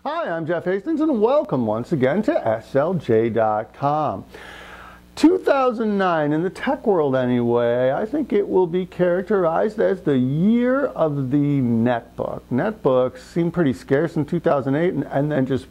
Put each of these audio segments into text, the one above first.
Hi, I'm Jeff Hastings and welcome once again to SLJ.com. 2009, in the tech world anyway, I think it will be characterized as the year of the netbook. Netbooks seemed pretty scarce in 2008 and then just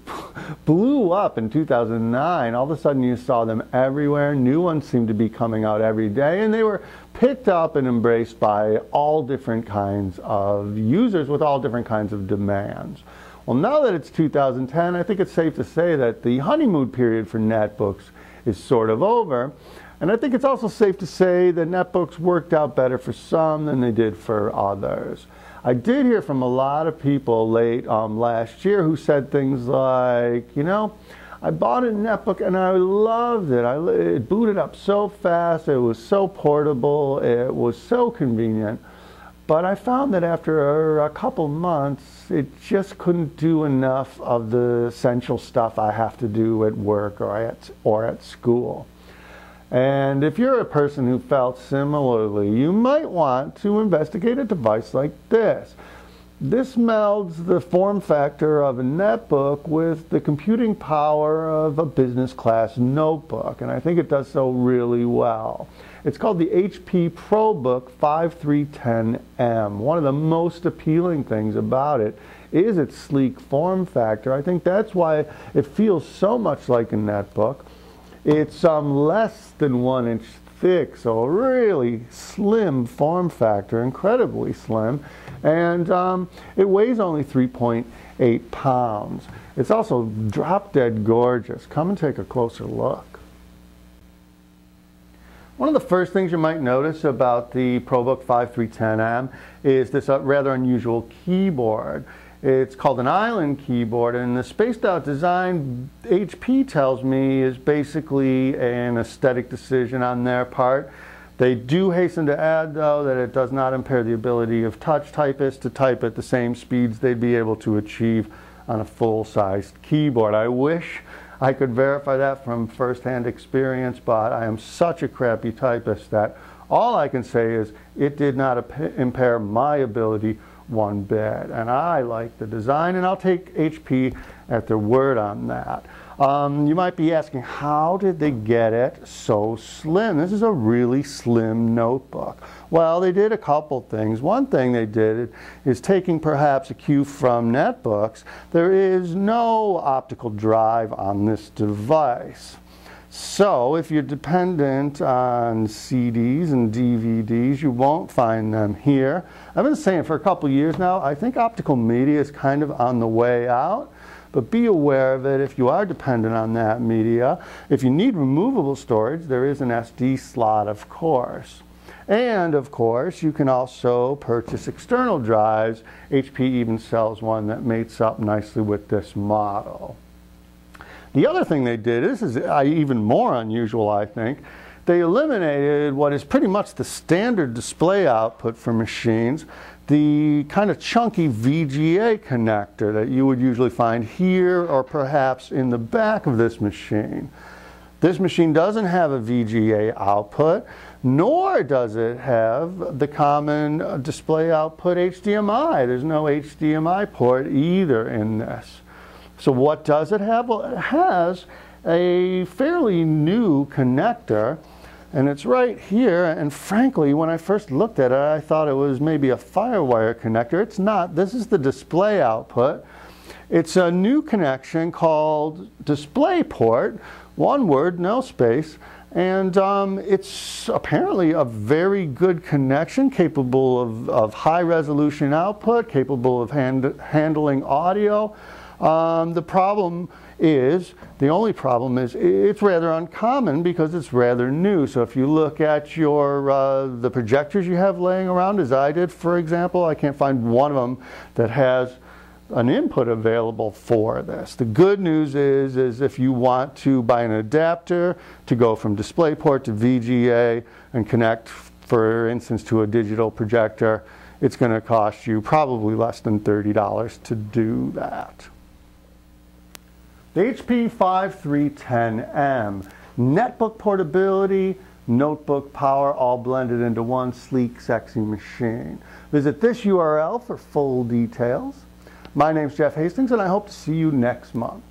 blew up in 2009. All of a sudden you saw them everywhere. New ones seemed to be coming out every day, and they were picked up and embraced by all different kinds of users with all different kinds of demands. Well, now that it's 2010, I think it's safe to say that the honeymoon period for netbooks is sort of over. And I think it's also safe to say that netbooks worked out better for some than they did for others. I did hear from a lot of people late last year who said things like, I bought a netbook and I loved it. It booted up so fast, it was so portable, it was so convenient. But I found that after a couple months, it just couldn't do enough of the essential stuff I have to do at work or at school. And if you're a person who felt similarly, you might want to investigate a device like this. This melds the form factor of a netbook with the computing power of a business class notebook, and I think it does so really well. It's called the HP ProBook 5310M. One of the most appealing things about it is its sleek form factor. I think that's why it feels so much like a netbook. It's less than 1 inch thick, so a really slim form factor, incredibly slim, and it weighs only 3.8 pounds. It's also drop dead gorgeous. Come and take a closer look. One of the first things you might notice about the ProBook 5310M is this rather unusual keyboard. It's called an island keyboard, and the spaced out design, HP tells me, is basically an aesthetic decision on their part. They do hasten to add, though, that it does not impair the ability of touch typists to type at the same speeds they'd be able to achieve on a full-sized keyboard. I wish I could verify that from first-hand experience, but I am such a crappy typist that all I can say is it did not impair my ability one bit. And I like the design, and I'll take HP at their word on that. You might be asking, how did they get it so slim? This is a really slim notebook. Well, they did a couple things. One thing they did is taking perhaps a cue from netbooks. There is no optical drive on this device. So if you're dependent on CDs and DVDs, you won't find them here. I've been saying for a couple years now, I think optical media is kind of on the way out. But be aware of it if you are dependent on that media. If you need removable storage, there is an SD slot, of course. And, of course, you can also purchase external drives. HP even sells one that mates up nicely with this model. The other thing they did, this is even more unusual, I think. They eliminated what is pretty much the standard display output for machines, the kind of chunky VGA connector that you would usually find here or perhaps in the back of this machine. This machine doesn't have a VGA output, nor does it have the common display output HDMI. There's no HDMI port either in this. So what does it have? Well, it has a fairly new connector, and it's right here, and frankly, when I first looked at it, I thought it was maybe a FireWire connector. It's not. This is the display output. It's a new connection called DisplayPort, one word, no space, and it's apparently a very good connection, capable of high-resolution output, capable of handling audio. The only problem is it's rather uncommon because it's rather new. So if you look at the projectors you have laying around, as I did, for example, I can't find one of them that has an input available for this. The good news is if you want to buy an adapter to go from DisplayPort to VGA and connect, for instance, to a digital projector, it's going to cost you probably less than $30 to do that. The HP 5310M, netbook portability, notebook power, all blended into one sleek, sexy machine. Visit this URL for full details. My name's Jeff Hastings, and I hope to see you next month.